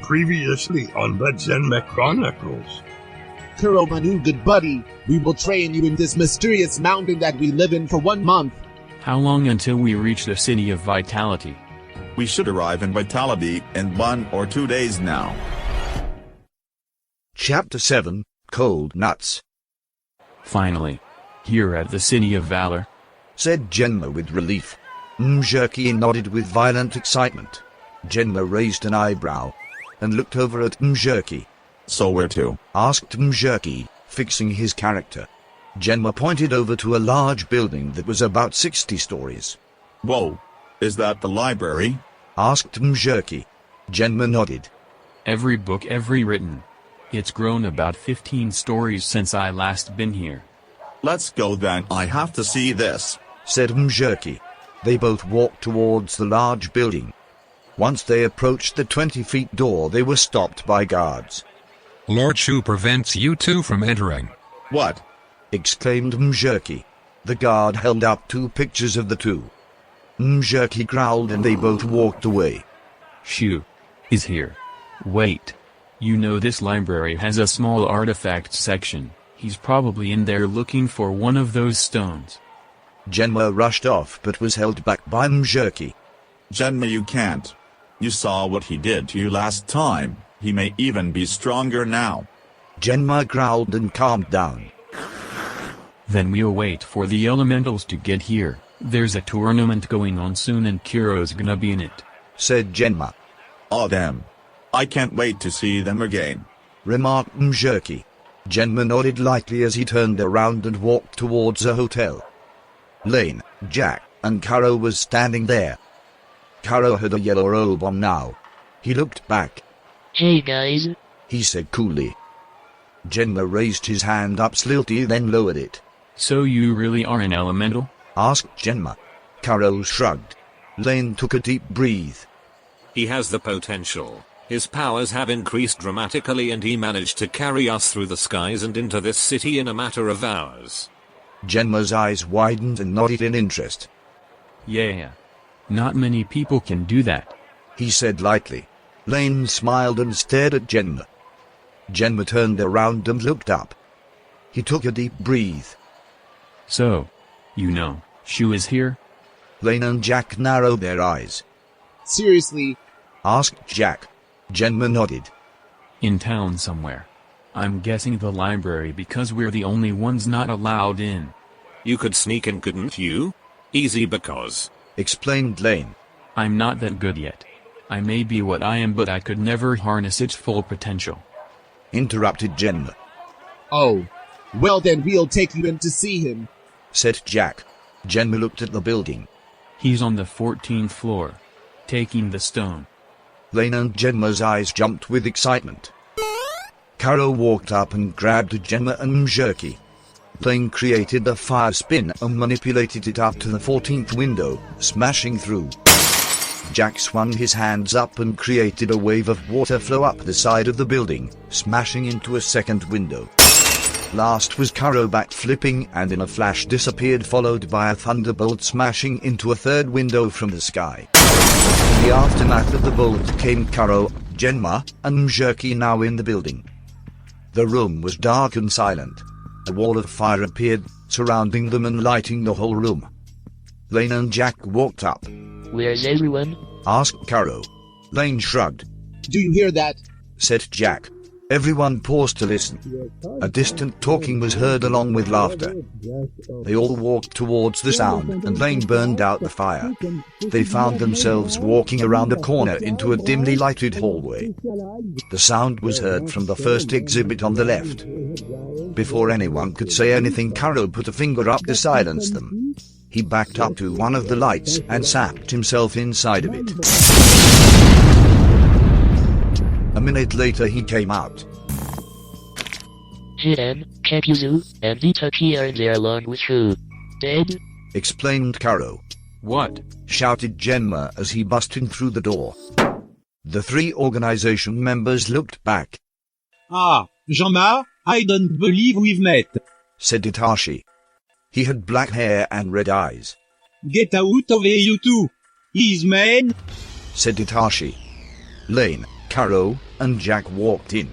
Previously on the Genma Chronicles. Kuro, my new good buddy, we will train you in this mysterious mountain that we live in for 1 month. How long until we reach the City of Vitality? We should arrive in Vitality in 1 or 2 days now. Chapter 7, Cold Nuts. Finally. Here at the City of Valor, said Genma with relief. Mjerky nodded with violent excitement. Genma raised an eyebrow and looked over at Mjerky. So where to? Asked Mjerky, fixing his character. Genma pointed over to a large building that was about 60 stories. Whoa, is that the library? Asked Mjerky. Genma nodded. Every book ever written. It's grown about 15 stories since I last been here. Let's go then, I have to see this, said Mjerky. They both walked towards the large building. Once they approached the 20-feet door, they were stopped by guards. Lord Shu prevents you two from entering. What? Exclaimed Mjerky. The guard held up 2 pictures of the two. Mjerky growled and they both walked away. Shu is here. Wait. You know this library has a small artifacts section. He's probably in there looking for one of those stones. Genma rushed off but was held back by Mjerky. Genma, you can't. You saw what he did to you last time. He may even be stronger now. Genma growled and calmed down. Then we'll wait for the elementals to get here. There's a tournament going on soon and Kuro's gonna be in it, said Genma. Oh damn. I can't wait to see them again, remarked Mjerky. Genma nodded lightly as he turned around and walked towards a hotel. Lane, Jack, and Karo was standing there. Karo had a yellow robe on now. He looked back. Hey guys, he said coolly. Genma raised his hand up slowly, then lowered it. So you really are an elemental? Asked Genma. Karo shrugged. Lane took a deep breath. He has the potential. His powers have increased dramatically and he managed to carry us through the skies and into this city in a matter of hours. Genma's eyes widened and nodded in interest. Yeah. Not many people can do that, he said lightly. Lane smiled and stared at Genma. Genma turned around and looked up. He took a deep breath. So, you know, Shu is here? Lane and Jack narrowed their eyes. Seriously? Asked Jack. Genma nodded. In town somewhere. I'm guessing the library because we're the only ones not allowed in. You could sneak in, couldn't you? Easy because, explained Lane. I'm not that good yet. I may be what I am, but I could never harness its full potential, interrupted Genma. Oh, well then we'll take you in to see him, said Jack. Genma looked at the building. He's on the 14th floor, taking the stone. Lane and Genma's eyes jumped with excitement. Karo walked up and grabbed Genma and Mjerky. Lane created a fire spin and manipulated it up to the 14th window, smashing through. Jack swung his hands up and created a wave of water flow up the side of the building, smashing into a second window. Last was Karo backflipping and in a flash disappeared, followed by a thunderbolt smashing into a third window from the sky. In the aftermath of the bolt came Karo, Genma, and Mjerky, now in the building. The room was dark and silent. A wall of fire appeared, surrounding them and lighting the whole room. Lane and Jack walked up. Where's everyone? Asked Karo. Lane shrugged. Do you hear that? Said Jack. Everyone paused to listen. A distant talking was heard along with laughter. They all walked towards the sound and Lane burned out the fire. They found themselves walking around a corner into a dimly lighted hallway. The sound was heard from the first exhibit on the left. Before anyone could say anything, Karo put a finger up to silence them. He backed up to one of the lights and zapped himself inside of it. A minute later he came out. Hiden, Kakuzu, and Itachi are in there along with Shu. Dead? Explained Karo. What? Shouted Genma as he busted through the door. The 3 organization members looked back. Ah, Genma, I don't believe we've met, said Itachi. He had black hair and red eyes. Get out of here, you two. He's man, said Itachi. Lane, Karo and Jack walked in.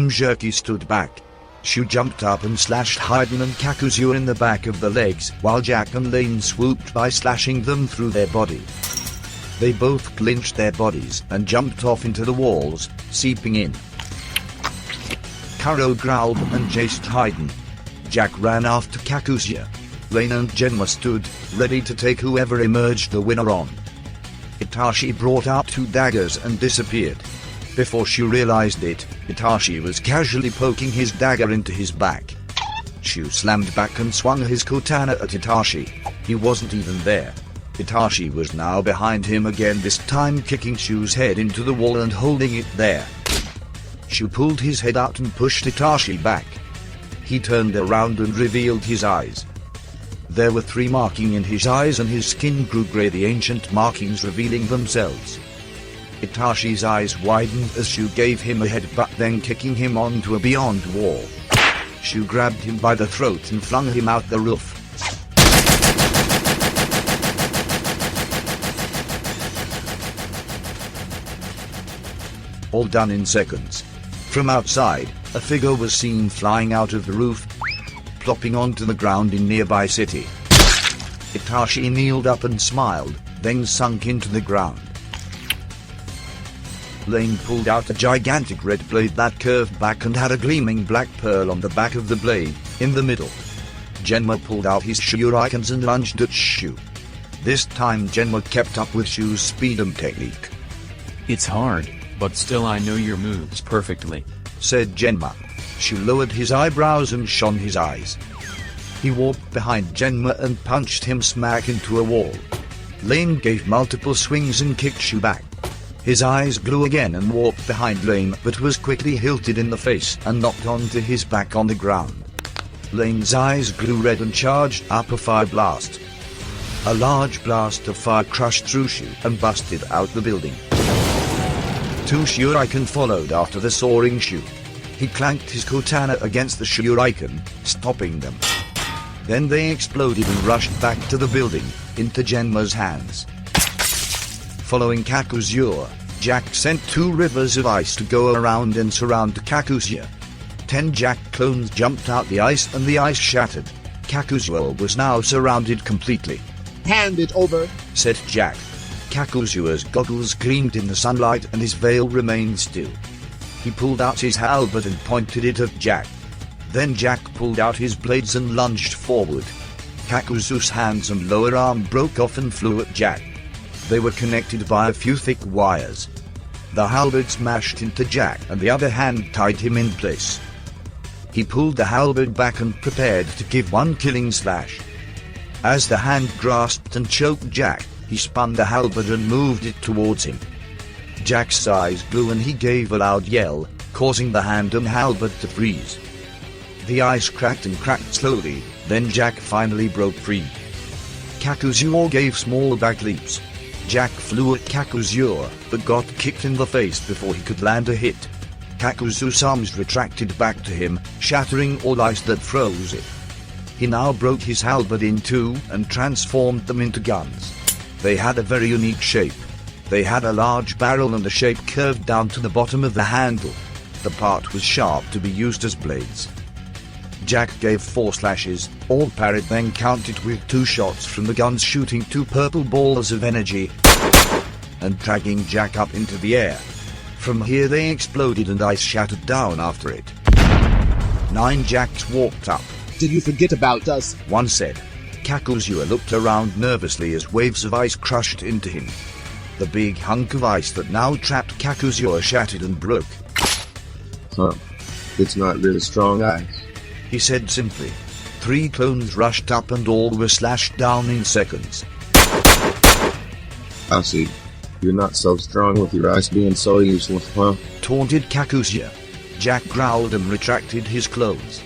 Jerky stood back. Shu jumped up and slashed Hayden and Kakuzu in the back of the legs, while Jack and Lane swooped by slashing them through their body. They both clinched their bodies and jumped off into the walls, seeping in. Karo growled and chased Hayden. Jack ran after Kakuzu. Lane and Genma stood, ready to take whoever emerged the winner on. Itachi brought out 2 daggers and disappeared. Before Shu realized it, Itachi was casually poking his dagger into his back. Shu slammed back and swung his katana at Itachi. He wasn't even there. Itachi was now behind him again, this time kicking Shu's head into the wall and holding it there. Shu pulled his head out and pushed Itachi back. He turned around and revealed his eyes. There were 3 markings in his eyes and his skin grew grey, the ancient markings revealing themselves. Itachi's eyes widened as Shu gave him a headbutt, then kicking him onto a beyond wall. Shu grabbed him by the throat and flung him out the roof. All done in seconds. From outside, a figure was seen flying out of the roof, plopping onto the ground in nearby city. Itachi kneeled up and smiled, then sunk into the ground. Lane pulled out a gigantic red blade that curved back and had a gleaming black pearl on the back of the blade, in the middle. Genma pulled out his shurikens and lunged at Shu. This time Genma kept up with Shu's speed and technique. It's hard, but still I know your moves perfectly, said Genma. Shu lowered his eyebrows and shone his eyes. He walked behind Genma and punched him smack into a wall. Lane gave multiple swings and kicked Shu back. His eyes grew again and walked behind Lane, but was quickly hilted in the face and knocked onto his back on the ground. Lane's eyes grew red and charged up a fire blast. A large blast of fire crushed through Shu and busted out the building. 2 shuriken followed after the soaring Shu. He clanked his katana against the shuriken, stopping them. Then they exploded and rushed back to the building, into Genma's hands. Following Kakuzu, Jack sent 2 rivers of ice to go around and surround Kakuzu. 10 Jack clones jumped out the ice and the ice shattered. Kakuzu was now surrounded completely. Hand it over, said Jack. Kakuzu's goggles gleamed in the sunlight and his veil remained still. He pulled out his halberd and pointed it at Jack. Then Jack pulled out his blades and lunged forward. Kakuzu's hands and lower arm broke off and flew at Jack. They were connected by a few thick wires. The halberd smashed into Jack and the other hand tied him in place. He pulled the halberd back and prepared to give 1 killing slash. As the hand grasped and choked Jack, he spun the halberd and moved it towards him. Jack's eyes grew and he gave a loud yell, causing the hand and halberd to freeze. The ice cracked and cracked slowly, then Jack finally broke free. Kakuzu gave small back leaps. Jack flew at Kakuzu, but got kicked in the face before he could land a hit. Kakuzu's arms retracted back to him, shattering all ice that froze it. He now broke his halberd in 2 and transformed them into guns. They had a very unique shape. They had a large barrel and the shape curved down to the bottom of the handle. The part was sharp to be used as blades. Jack gave 4 slashes, all parried, then countered with 2 shots from the guns, shooting 2 purple balls of energy and dragging Jack up into the air. From here they exploded and ice shattered down after it. 9 Jacks walked up. Did you forget about us? One said. Kakuzu looked around nervously as waves of ice crushed into him. The big hunk of ice that now trapped Kakuzu shattered and broke. Huh. It's not really strong ice, he said simply. 3 clones rushed up and all were slashed down in seconds. I see. You're not so strong with your ice being so useless, huh? Taunted Kakuzu. Jack growled and retracted his clothes.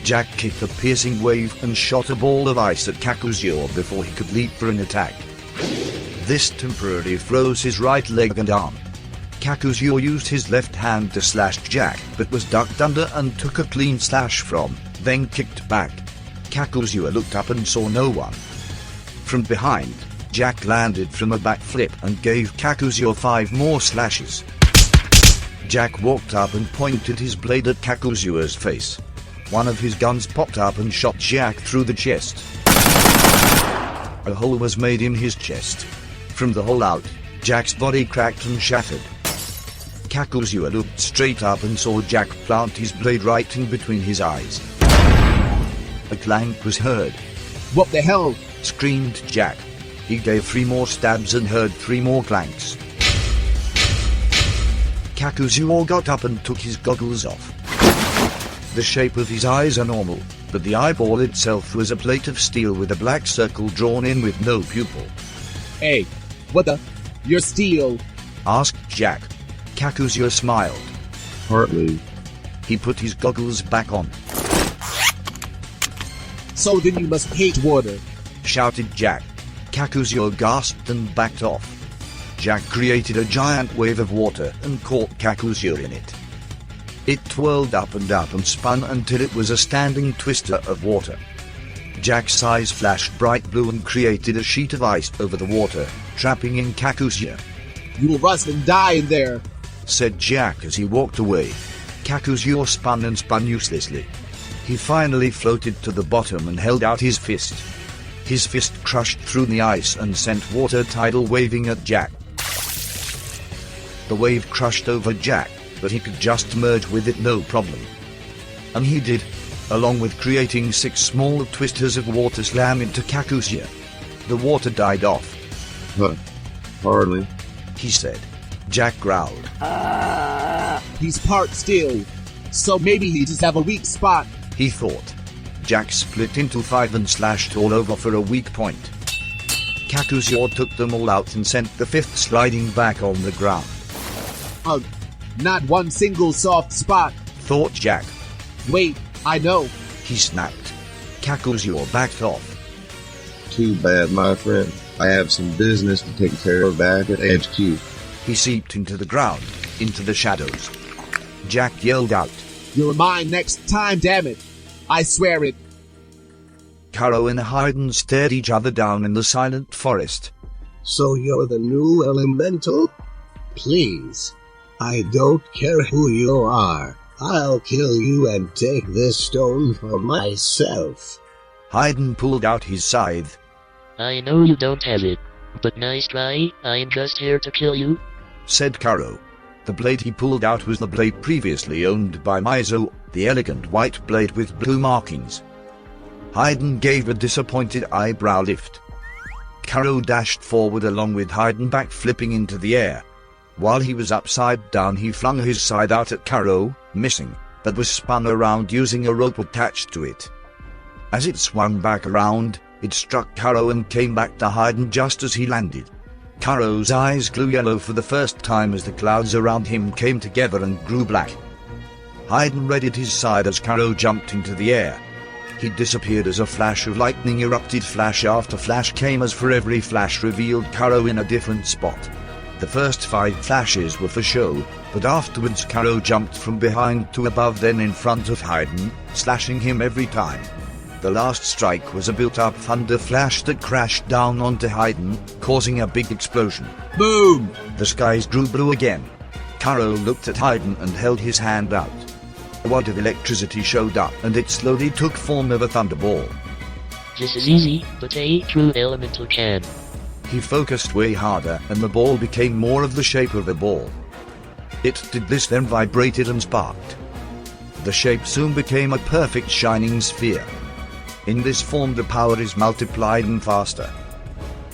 Jack kicked a piercing wave and shot a ball of ice at Kakuzu before he could leap for an attack. This temporarily froze his right leg and arm. Kakuzu used his left hand to slash Jack, but was ducked under and took a clean slash from, then kicked back. Kakuzu looked up and saw no one. From behind, Jack landed from a backflip and gave Kakuzu 5 more slashes. Jack walked up and pointed his blade at Kakuzua's face. One of his guns popped up and shot Jack through the chest. A hole was made in his chest. From the hole out, Jack's body cracked and shattered. Kakuzua looked straight up and saw Jack plant his blade right in between his eyes. A clank was heard. What the hell? Screamed Jack. He gave 3 more stabs and heard 3 more clanks. Kakuzua got up and took his goggles off. The shape of his eyes are normal, but the eyeball itself was a plate of steel with a black circle drawn in with no pupil. Hey, what the? You're steel? Asked Jack. Kakuzua smiled. Partly. He put his goggles back on. So then you must hate water, Shouted Jack. Kakuzua gasped and backed off. Jack created a giant wave of water and caught Kakuzua in it. It twirled up and spun until it was a standing twister of water. Jack's eyes flashed bright blue and created a sheet of ice over the water, trapping in Kakuzua. You will rust and die in there, said Jack as he walked away. Kakuzua spun and spun uselessly. He finally floated to the bottom and held out his fist. His fist crushed through the ice and sent water tidal waving at Jack. The wave crushed over Jack, but he could just merge with it no problem. And he did, along with creating 6 small twisters of water slam into Kakuzua. The water died off. Hardly. He said. Jack growled. He's part steel, so maybe he just have a weak spot, he thought. Jack split into 5 and slashed all over for a weak point. Kakuzua took them all out and sent the 5th sliding back on the ground. Ugh, not one single soft spot, thought Jack. Wait, I know, he snapped. Kakuzua backed off. Too bad, my friend. I have some business to take care of back at HQ. He seeped into the ground, into the shadows. Jack yelled out, You're mine next time, damn it. I swear it. Karo and Hayden stared each other down in the silent forest. So you're the new elemental? Please, I don't care who you are. I'll kill you and take this stone for myself. Hayden pulled out his scythe. I know you don't have it, but nice try. I'm just here to kill you, said Karo. The blade he pulled out was the blade previously owned by Mizo, the elegant white blade with blue markings. Hayden gave a disappointed eyebrow lift. Karo dashed forward along with Hayden backflipping into the air. While he was upside down he flung his scythe out at Karo, missing, but was spun around using a rope attached to it. As it swung back around, it struck Karo and came back to Hayden just as he landed. Karo's eyes grew yellow for the first time as the clouds around him came together and grew black. Hayden readied his scythe as Karo jumped into the air. He disappeared as a flash of lightning erupted. Flash after flash came as for every flash revealed Karo in a different spot. The first 5 flashes were for show, but afterwards Karo jumped from behind to above then in front of Hayden, slashing him every time. The last strike was a built-up thunder flash that crashed down onto Hayden, causing a big explosion. Boom! The skies grew blue again. Karo looked at Hayden and held his hand out. A wad of electricity showed up and it slowly took form of a thunderball. This is easy, but a true elemental can. He focused way harder and the ball became more of the shape of a ball. It did this then vibrated and sparked. The shape soon became a perfect shining sphere. In this form the power is multiplied and faster.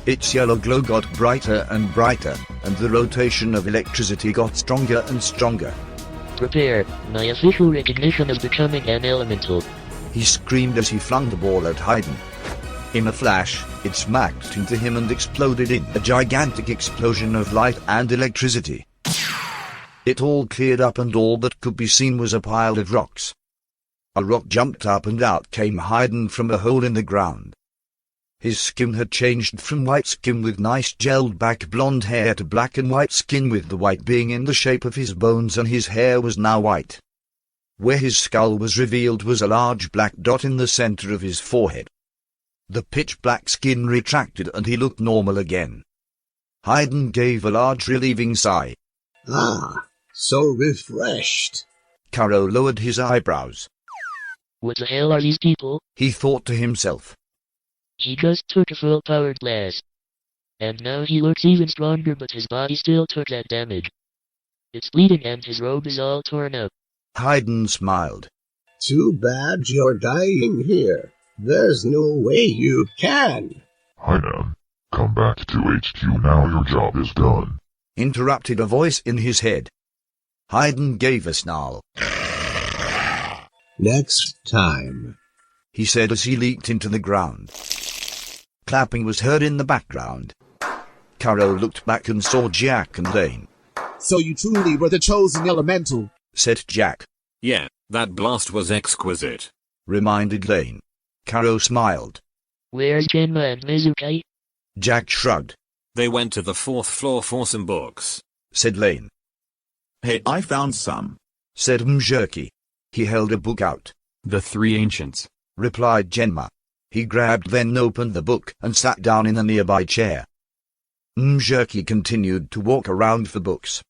Its yellow glow got brighter and brighter, and the rotation of electricity got stronger and stronger. Prepare, my official recognition of becoming an elemental, he screamed as he flung the ball at Hayden. In a flash, it smacked into him and exploded in a gigantic explosion of light and electricity. It all cleared up and all that could be seen was a pile of rocks. A rock jumped up and out came Hayden from a hole in the ground. His skin had changed from white skin with nice gelled back blonde hair to black and white skin with the white being in the shape of his bones and his hair was now white. Where his skull was revealed was a large black dot in the center of his forehead. The pitch black skin retracted and he looked normal again. Hayden gave a large relieving sigh. Ah, so refreshed. Karo lowered his eyebrows. What the hell are these people? He thought to himself. He just took a full-powered blast. And now he looks even stronger, but his body still took that damage. It's bleeding and his robe is all torn up. Hayden smiled. Too bad you're dying here. There's no way you can. Hi, man. Come back to HQ now, your job is done. Interrupted a voice in his head. Hayden gave a snarl. Next time, he said as he leaped into the ground. Clapping was heard in the background. Karo looked back and saw Jack and Lane. So you truly were the chosen elemental, said Jack. Yeah, that blast was exquisite, reminded Lane. Karo smiled. Where's Genma and Mizuki? Jack shrugged. They went to the 4th floor for some books, said Lane. Hey, I found some, said Mjerky. He held a book out. The Three Ancients, replied Genma. He grabbed then opened the book and sat down in a nearby chair. Mjerky continued to walk around for books.